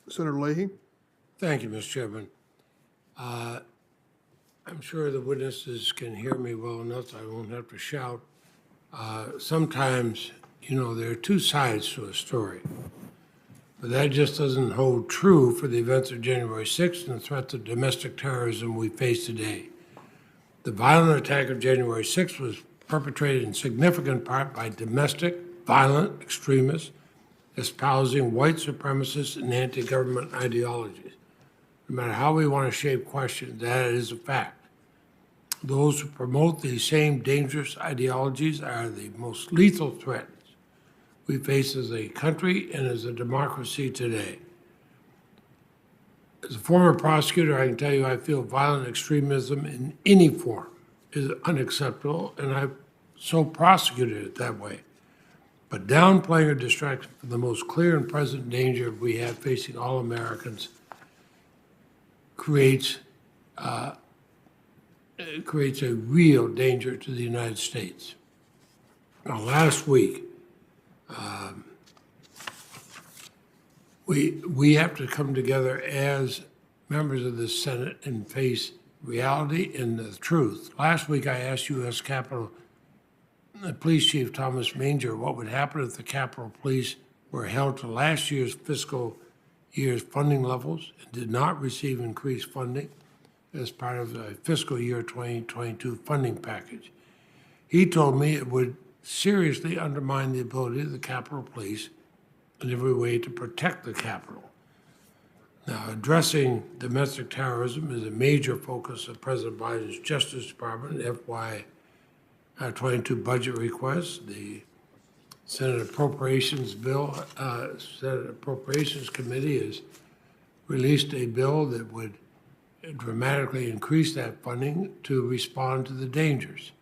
Senator Leahy. Thank you, Mr. Chairman. I'm sure the witnesses can hear me well enough, so I won't have to shout. Sometimes, there are two sides to a story, but that just doesn't hold true for the events of January 6th and the threat of domestic terrorism we face today. The violent attack of January 6th was perpetrated in significant part by domestic, violent extremists espousing white supremacist and anti-government ideologies. No matter how we want to shape questions, that is a fact. Those who promote these same dangerous ideologies are the most lethal threats we face as a country and as a democracy today. As a former prosecutor, I can tell you I feel violent extremism in any form is unacceptable, and I've so prosecuted it that way. But downplaying or distracting from the most clear and present danger we have facing all Americans creates a real danger to the United States. Now, last week, we have to come together as members of the Senate and face reality and the truth. Last week, I asked U.S. Capitol Police Chief Thomas Manger what would happen if the Capitol Police were held to last year's fiscal year's funding levels and did not receive increased funding as part of the fiscal year 2022 funding package. He told me it would seriously undermine the ability of the Capitol Police in every way to protect the Capitol. Now, addressing domestic terrorism is a major focus of President Biden's Justice Department FY22 budget request. The Senate Appropriations Committee has released a bill that would dramatically increase that funding to respond to the dangers.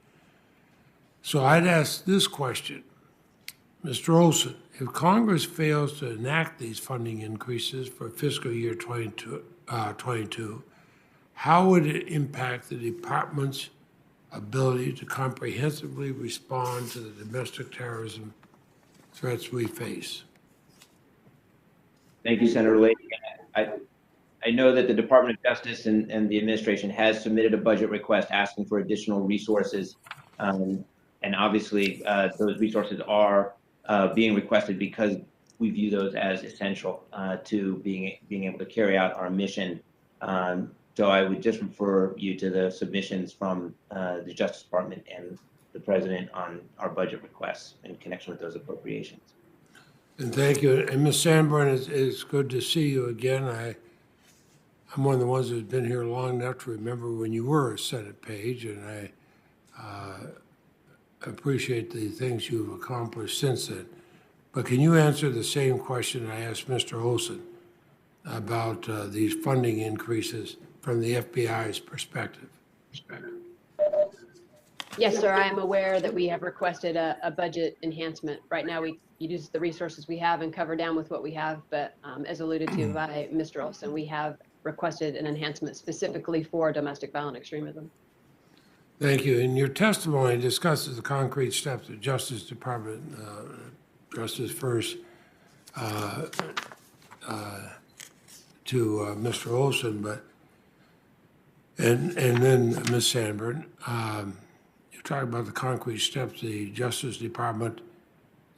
So I'd ask this question, Mr. Olson, if Congress fails to enact these funding increases for fiscal year 22, how would it impact the department's ability to comprehensively respond to the domestic terrorism threats we face? Thank you, Senator Leahy. I know that the Department of Justice and the administration has submitted a budget request asking for additional resources. And obviously, those resources are being requested because we view those as essential to being able to carry out our mission. So I would just refer you to the submissions from the Justice Department and the President on our budget requests in connection with those appropriations. And thank you. And Ms. Sanborn, it's good to see you again. I'm one of the ones who's been here long enough to remember when you were a Senate page, and I appreciate the things you've accomplished since then. But can you answer the same question I asked Mr. Olson about these funding increases from the FBI's perspective? Yes, sir. I am aware that we have requested a budget enhancement. Right now, we use the resources we have and cover down with what we have. But as alluded to by Mr. Olson, we have requested an enhancement specifically for domestic violent extremism. Thank you. In your testimony, discusses the concrete steps the Justice Department, Justice first, to Mr. Olson, and then Ms. Sanborn. You talk about the concrete steps the Justice Department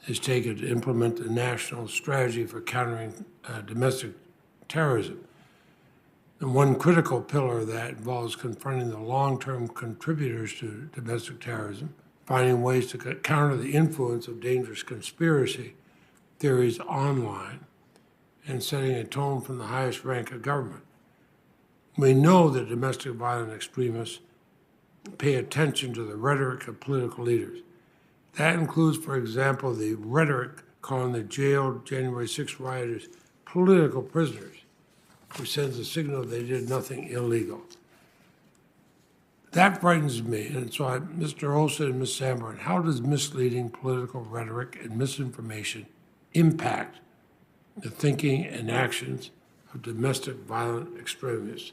has taken to implement the national strategy for countering domestic terrorism. And one critical pillar of that involves confronting the long-term contributors to domestic terrorism, finding ways to counter the influence of dangerous conspiracy theories online, and setting a tone from the highest rank of government. We know that domestic violent extremists pay attention to the rhetoric of political leaders. That includes, for example, the rhetoric calling the jailed January 6 rioters political prisoners, which sends a signal they did nothing illegal. That frightens me, and so Mr. Olson and Ms. Sanborn, how does misleading political rhetoric and misinformation impact the thinking and actions of domestic violent extremists?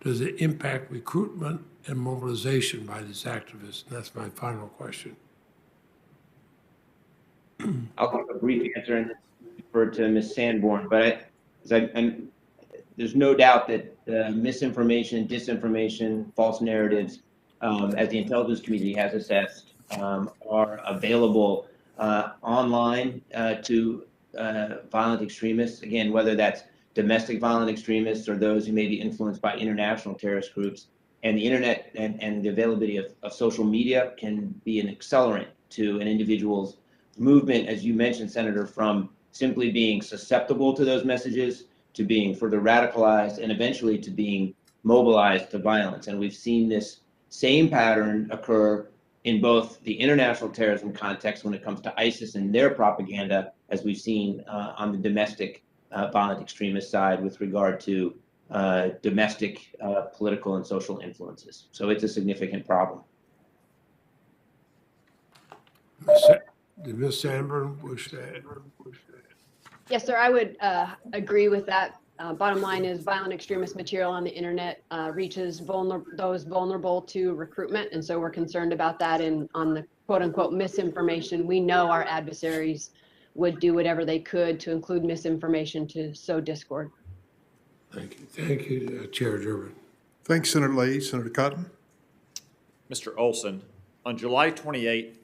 Does it impact recruitment and mobilization by these activists? And that's my final question. I'll give a brief answer and defer to Ms. Sanborn, but as I there's no doubt that misinformation, disinformation, false narratives, as the intelligence community has assessed, are available online to violent extremists. Again, whether that's domestic violent extremists or those who may be influenced by international terrorist groups. And the internet and the availability of social media can be an accelerant to an individual's movement, as you mentioned, Senator, from simply being susceptible to those messages to being further radicalized and eventually to being mobilized to violence. And we've seen this same pattern occur in both the international terrorism context when it comes to ISIS and their propaganda, as we've seen on the domestic violent extremist side with regard to domestic political and social influences. So it's a significant problem. Did Ms. Sanborn wish to add? Yes, sir, I would agree with that. Bottom line is violent extremist material on the internet reaches those vulnerable to recruitment. And so we're concerned about that. And on the quote unquote misinformation, we know our adversaries would do whatever they could to include misinformation to sow discord. Thank you. Thank you, Chair Durbin. Thanks, Senator Leahy. Senator Cotton? Mr. Olson, on July 28,